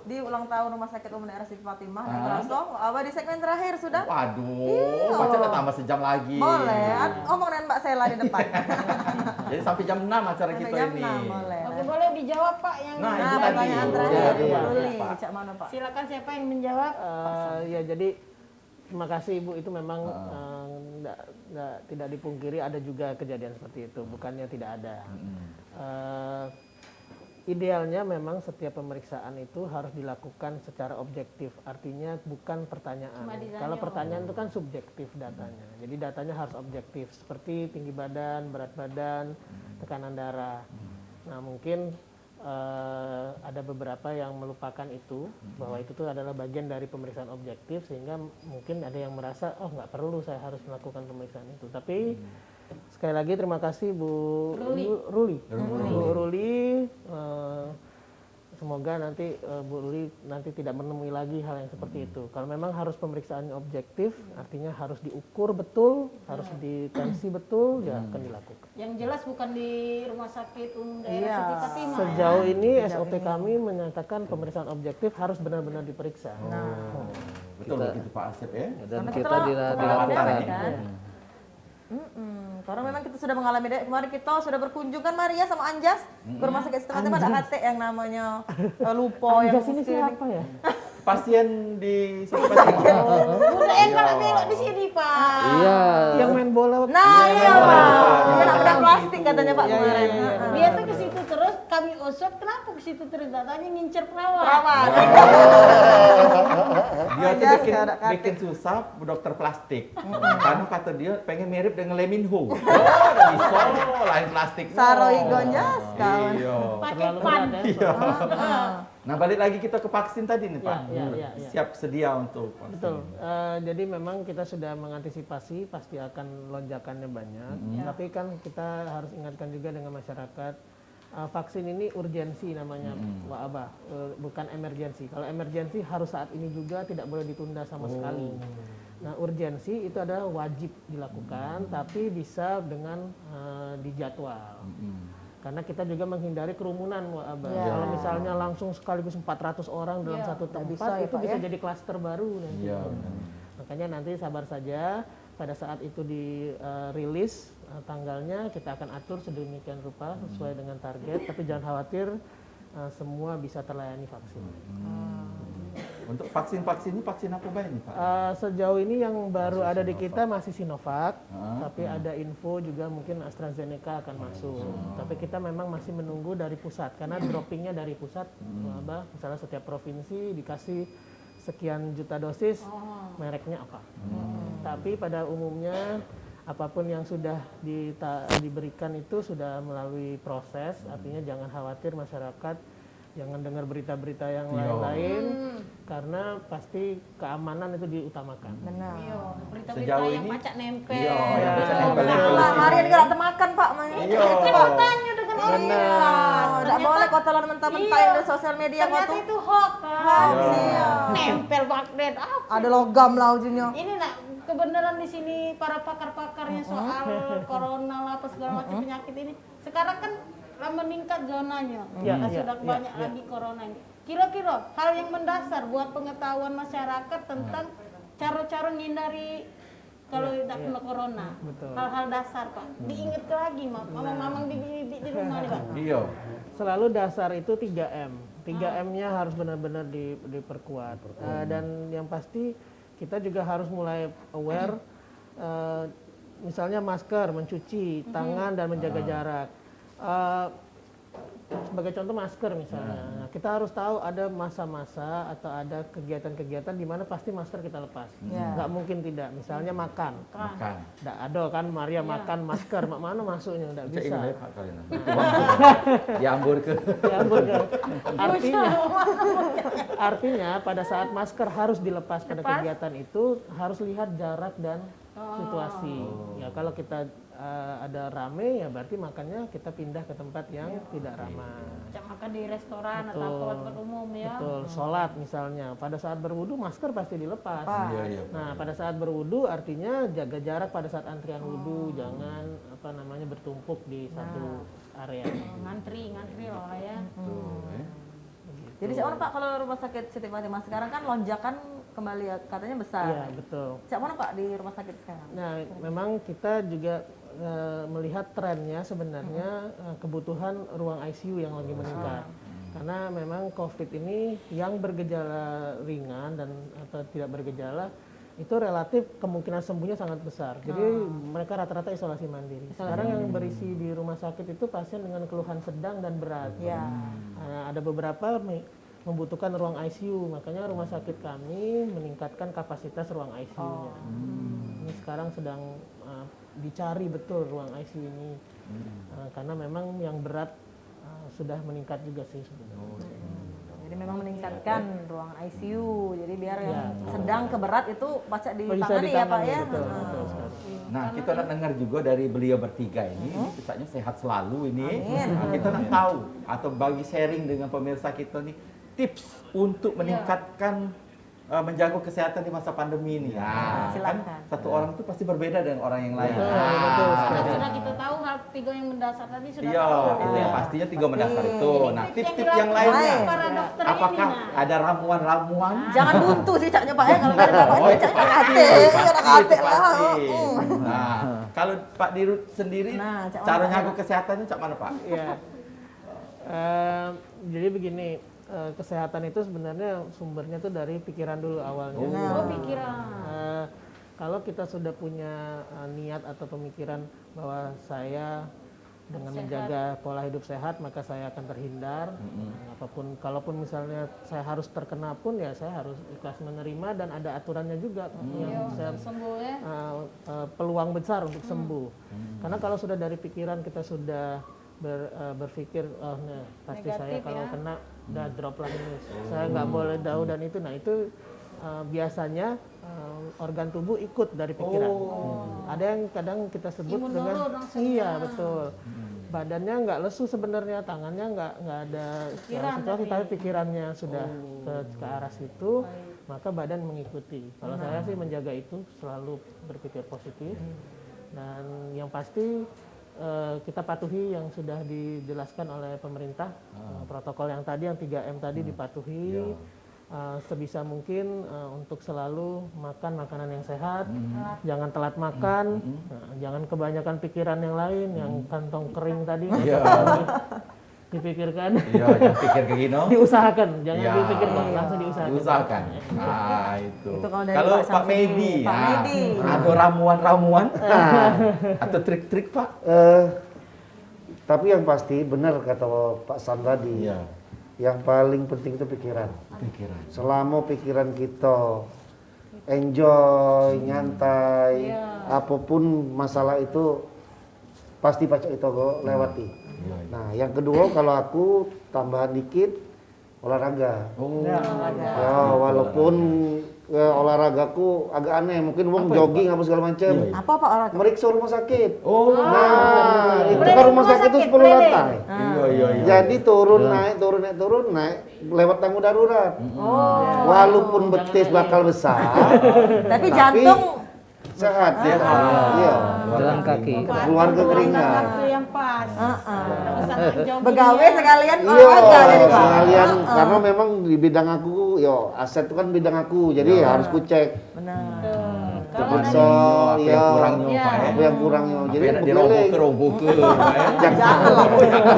di ulang tahun Rumah Sakit Umum Daerah Siti Fatimah yang kosong. Abah di segmen terakhir sudah. Waduh, macam udah tambah sejam lagi. Boleh, ngomong dengan Mbak Sela di depan. Jadi sampai jam 6 acara Sampai kita jam ini. 6 boleh. Oke, boleh dijawab Pak yang Nah, itu Nah, tadi. pertanyaan terakhir Iya, Bu Luli, Pak. Cak mana Pak? silakan siapa yang menjawab? Ya jadi terima kasih Ibu, itu memang tidak dipungkiri ada juga kejadian seperti itu, bukannya tidak ada. Idealnya memang setiap pemeriksaan itu harus dilakukan secara objektif, artinya bukan pertanyaan. Cuma ditanya, Kalau pertanyaan itu kan subjektif datanya, jadi datanya harus objektif seperti tinggi badan, berat badan, tekanan darah. Nah mungkin ada beberapa yang melupakan itu, bahwa itu tuh adalah bagian dari pemeriksaan objektif, sehingga mungkin ada yang merasa oh nggak perlu saya harus melakukan pemeriksaan itu. Tapi sekali lagi terima kasih Bu Ruli. Semoga nanti Bu Ruli nanti tidak menemui lagi hal yang seperti itu. Kalau memang harus pemeriksaannya objektif, artinya harus diukur betul, harus ditensi betul, ya akan dilakukan. Yang jelas bukan di Rumah Sakit Umum Daerah Siti Fatimah. Sejauh ini SOP kami menyatakan pemeriksaan objektif harus benar-benar diperiksa. Betul begitu Pak Asep ya. Dan Karena kita pengalaman dilakukan. kan? Karena memang kita sudah mengalami kemarin kita sudah berkunjung kan Maria sama Anjas ke rumah sakit setempat ada HT yang namanya lupa yang Anjas ini siapa ya? Pasien di sini pasien. Udah kalau belok di sini Pak. Iya. Yang main bola. Nah iya bola. Pak, dia nak bedah plastik katanya Pak kemarin. Dia tuh ke situ terus, kami usut, kenapa ke situ terus? Datanya ngincer perawat. Perawat. Dia tuh Anjas bikin, nggak ada KT. bikin susah dokter plastik. Karena kata dia pengen mirip dengan Lee Min Ho. Oh, udah bisa lain plastik. Saroi Gonjas kawan. Iya. Pakai Terlalu pan. berat ya. Nah balik lagi kita ke vaksin tadi nih Pak. Iya. Siap sedia untuk vaksin. Betul. Jadi memang kita sudah mengantisipasi pasti akan lonjakannya banyak. Tapi kan kita harus ingatkan juga dengan masyarakat, vaksin ini urgensi namanya, Pak Abah, bukan emergensi. Kalau emergensi harus saat ini juga, tidak boleh ditunda sama sekali. Nah urgensi itu adalah wajib dilakukan, tapi bisa dengan dijadwal. Karena kita juga menghindari kerumunan, Wak Abah. Kalau misalnya langsung sekaligus 400 orang dalam satu tempat, bisa ya, itu Pak, bisa ya? jadi klaster baru nanti. Iya. Makanya nanti sabar saja, pada saat itu dirilis tanggalnya, kita akan atur sedemikian rupa sesuai dengan target, tapi jangan khawatir, semua bisa terlayani vaksin. Untuk vaksin-vaksin ini vaksin apa baik nih Pak? Sejauh ini yang baru ada di kita masih Sinovac, tapi ada info juga mungkin AstraZeneca akan masuk. Tapi kita memang masih menunggu dari pusat, karena droppingnya dari pusat, Abah, misalnya setiap provinsi dikasih sekian juta dosis, mereknya apa. Tapi pada umumnya apapun yang sudah diberikan itu sudah melalui proses, artinya jangan khawatir masyarakat. Jangan dengar berita-berita yang lain-lain, karena pasti keamanan itu diutamakan. Benar. Iya, berita-berita Sejauh yang ini- macak nempel. Iya, yang macak nempel. Lah Maria juga tak termakan Pak. Iya. Kita tanya dengan orang. Tidak boleh kau telan mentah-mentah yang dari sosial media kau Ternyata tuh. itu hoax. Hoax, iya. Nempel magnet apa? Ada logam lah ujungnya. Ini nak kebenaran di sini para pakar-pakarnya soal corona lah apa segala macam penyakit ini. Sekarang kan meningkat zonanya. Sudah banyak lagi corona ini. Kira-kira hal yang mendasar buat pengetahuan masyarakat tentang cara-cara menghindari kalau tidak kena corona. Hal-hal dasar Pak. Diingat lagi mamang di rumah nih Pak. Iya. Selalu dasar itu 3M. 3M-nya harus benar-benar diperkuat. Dan yang pasti kita juga harus mulai aware, misalnya masker, mencuci tangan dan menjaga jarak. Sebagai contoh masker misalnya, nah, kita harus tahu ada masa-masa atau ada kegiatan-kegiatan di mana pasti masker kita lepas. Nggak mungkin tidak. Misalnya makan. Nggak ada kan Maria makan masker, mak mana masuknya? Nggak bisa. Cek ini Pak Kalina. Diambur ke. Artinya pada saat masker harus dilepas pada kegiatan itu harus lihat jarak dan situasi. Ya kalau kita ada rame ya berarti makannya kita pindah ke tempat yang tidak ramah. Makan di restoran atau tempat umum ya. Betul. Sholat misalnya pada saat berwudu masker pasti dilepas. Iya. Nah pada saat berwudu artinya jaga jarak pada saat antrian wudu, jangan bertumpuk di satu area. Ngantri lah ya. Jadi cak mana Pak kalau rumah sakit Siti Fatimah sekarang kan lonjakan kembali ya, katanya besar. Iya, betul. Cak mana Pak di rumah sakit sekarang? Nah, memang kita juga melihat trennya sebenarnya kebutuhan ruang ICU yang lagi meningkat. Karena memang COVID ini yang bergejala ringan dan atau tidak bergejala itu relatif kemungkinan sembuhnya sangat besar. Jadi mereka rata-rata isolasi mandiri. Sekarang yang berisi di rumah sakit itu pasien dengan keluhan sedang dan berat. Ya. Ada beberapa membutuhkan ruang ICU, makanya rumah sakit kami meningkatkan kapasitas ruang ICU-nya. Ini sekarang sedang dicari betul ruang ICU ini, karena memang yang berat sudah meningkat juga sih sebenarnya. Jadi memang meningkatkan ruang ICU. Jadi biar yang sedang ke berat itu pacak ditangani ya Pak ya. Betul, betul sekali. Nah, kita nak dengar juga dari beliau bertiga ini kisahnya sehat selalu ini. Nah, kita nak tahu atau bagi sharing dengan pemirsa kita nih tips untuk meningkatkan menjaga kesehatan di masa pandemi ini. Nah, kan silakan. satu orang itu pasti berbeda dengan orang yang lain. betul sekali. Sudah kita tahu hal 3 yang mendasar tadi sudah Iya, tahu. itu yang pastinya 3 mendasar itu. Nah, Tips tips-tips yang yang lainnya. dilakukan para dokter Apakah ini, nah. ada ramuan-ramuan? Jangan buntu sih caknya Pak ya kalau dari Bapak Oh, ini itu caknya pasti, hati, pasti, anak itu hati lah. pasti. Nah, kalau Pak Dirut sendiri, Nah, Cak cara mana, nyaga kesehatannya cak mana Pak? Iya. Jadi begini, kesehatan itu sebenarnya sumbernya tuh dari pikiran dulu awalnya. Oh, pikiran. Kalau kita sudah punya niat atau pemikiran bahwa saya dengan menjaga pola hidup sehat maka saya akan terhindar. Apapun, kalaupun misalnya saya harus terkena pun ya saya harus ikhlas menerima dan ada aturannya juga yang saya Sembuh ya. peluang besar untuk sembuh. Karena kalau sudah dari pikiran kita sudah berpikir, oh nah, pasti saya Negatif kalau ya. kena udah drop lagi nih. Saya nggak boleh tahu dan itu. Nah itu biasanya organ tubuh ikut dari pikiran. Ada yang kadang kita sebut Imun dengan nurun langsung iya ya. betul. Badannya nggak lesu sebenarnya, tangannya nggak ada Pikiran situasi, tapi. tapi pikirannya sudah ke arah situ, maka badan mengikuti. Kalau saya sih menjaga itu selalu berpikir positif dan yang pasti kita patuhi yang sudah dijelaskan oleh pemerintah, protokol yang tadi, yang 3M tadi dipatuhi. Sebisa mungkin untuk selalu makan makanan yang sehat, jangan telat makan, jangan kebanyakan pikiran yang lain, yang kantong kering tadi, dipikirkan, Iya, jangan pikir kayak gini. diusahakan, jangan Iya. dipikirkan, langsung diusahakan. Diusahakan. Nah, itu. Itu kalau dari Kalau Pak Pak Samsudin. Medi, Pak Medi. ada ramuan-ramuan atau trik-trik Pak? Tapi yang pasti benar kata Pak Sam tadi. Iya. Yang paling penting itu pikiran. Pikiran. Selama pikiran kita enjoy, nyantai, apapun masalah itu pasti pacak itu lewati. Nah, yang kedua kalau aku tambahan dikit olahraga. Ya, walaupun olahragaku agak aneh, mungkin wong jogging apa segala macam. Apa Pak olahraga? Meriksa rumah sakit. Oh. Nah, itu Boleh kan rumah rumah sakit itu sakit, 10 boleh. lantai. Iya. Jadi turun naik lewat tangga darurat. Walaupun betis bakal besar, Tapi jantung sehat ya. Iya. Jalan kaki. Keluarga keringat. Waktu yang pas. Usaha jogging begawe ya. sekalian Iya, olahraga jadi Pak. sekalian karena memang di bidang aku, aset itu kan bidang aku, jadi harus kucek. Benar. Kalau Bisa, Apa yang ya. kurangnya Pak ya? Apa yang kurangnya? Apa Jadi yang nak berkeliling. diroboh ke, Pak ya? Jangan.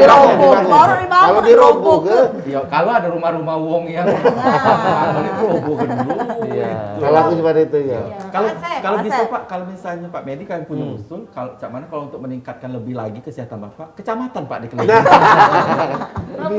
Diroboh, baru dibangun. Kalau diroboh ke, Ya, kalau ada rumah-rumah wong yang bangun itu roboh ke dulu. Iya. Gitu. kalau aku seperti itu ya. Kalau Asep. kalau bisa Asep. Pak, kalau misalnya Pak Medi kan punya usul, kalau cak mana kalau untuk meningkatkan lebih lagi kesehatan Bapak, kecamatan Pak dikelilingi.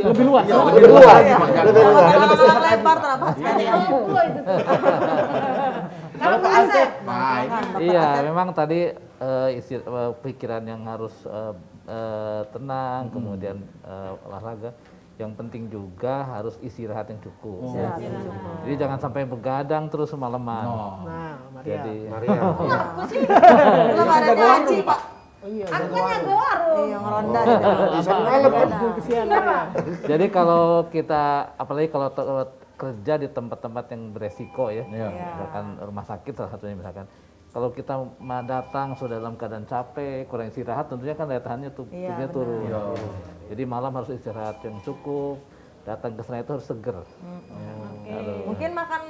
Lebih luas. Iya, Lebih luas. lagi, Pak. Lebih luas. Lebih Kalau sehat lagi. lebar terapa sekali. Oh, itu tuh. Kalau Pak Asep, nah ini Iya, memang tadi pikiran yang harus tenang, kemudian olahraga. Yang penting juga harus istirahat yang cukup. Jadi jangan sampai begadang terus semalaman. Nah, Maria. Jadi Maria. Aku sih, Belum ada gaji Pak. Oh iya, aku kan jago warung. Iya, ngeronda di dalam. Bisa malam kan. kesian. jadi kalau kita apalagi kalau kerja di tempat-tempat yang beresiko ya, Iya. misalkan rumah sakit salah satunya misalkan. Kalau kita datang sudah dalam keadaan capek, kurang istirahat, tentunya kan daya tahannya tubuhnya benar. turun. Jadi malam harus istirahat yang cukup. datang ke sana itu harus seger. Mungkin makan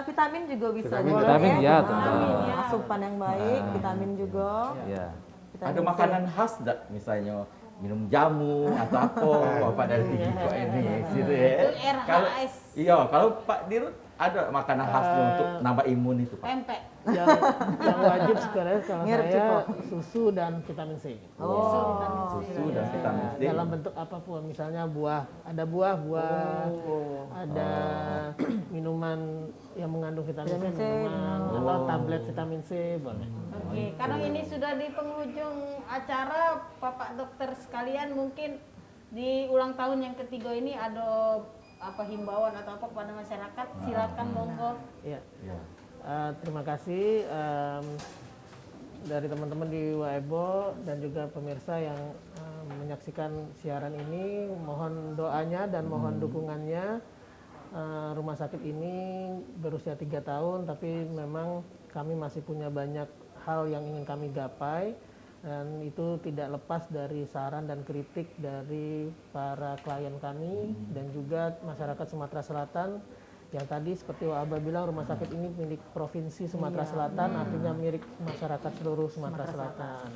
vitamin juga bisa. Vitamin, ya, tentu. Asupan yang baik, vitamin juga. Ya. Vitamin Ada C. makanan khas tak misalnya minum jamu atau apa Bapak dari Tigiko ini gitu ya. Itu RHS. Iya, kalau Pak Dirut ada makanan khasnya untuk nambah imun itu Pak. Pempek. Yang wajib sebenarnya kalau Mirip saya Cipo. susu dan vitamin C. Susu dan vitamin C. Dalam bentuk apapun, misalnya buah, ada buah, ada minuman yang mengandung vitamin C, minuman atau tablet vitamin C boleh. Oke, karena ini sudah di penghujung acara, Bapak Dokter sekalian, mungkin di ulang tahun yang ketiga ini ada apa himbauan atau apa kepada masyarakat? Silakan monggo. Iya. Terima kasih dari teman-teman di Waibo dan juga pemirsa yang menyaksikan siaran ini. Mohon doanya dan mohon dukungannya. Rumah sakit ini berusia 3 tahun, tapi memang kami masih punya banyak hal yang ingin kami gapai, dan itu tidak lepas dari saran dan kritik dari para klien kami dan juga masyarakat Sumatera Selatan. Yang tadi seperti Abah bilang, rumah sakit ini milik Provinsi Sumatera Selatan, artinya milik masyarakat seluruh Sumatera Selatan.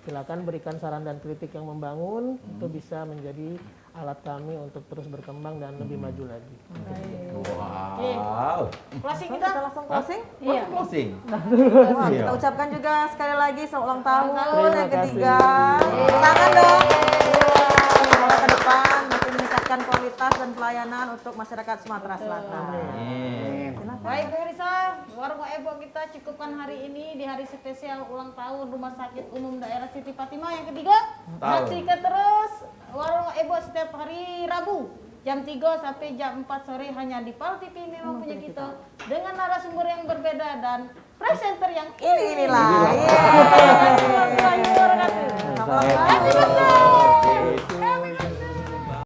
Silakan berikan saran dan kritik yang membangun, itu bisa menjadi alat kami untuk terus berkembang dan lebih maju lagi. Wow. Closing Kita kita. langsung closing. Iya. Closing. Wah, Iya. kita ucapkan juga sekali lagi selamat ulang tahun Terima yang ketiga. kasih. Tangan dong. Semoga ke depan makin meningkatkan kualitas dan pelayanan untuk masyarakat Sumatera Selatan. Baik pemirsa, Warung Waibo kita cukupkan hari ini di hari spesial ulang tahun Rumah Sakit Umum Daerah Siti Fatimah yang ketiga. Saksikan terus Warung Waibo setiap hari Rabu jam 3 sampai jam 4 sore hanya di PAL TV memang punya kita dengan narasumber yang berbeda dan presenter yang Inilah. Iya.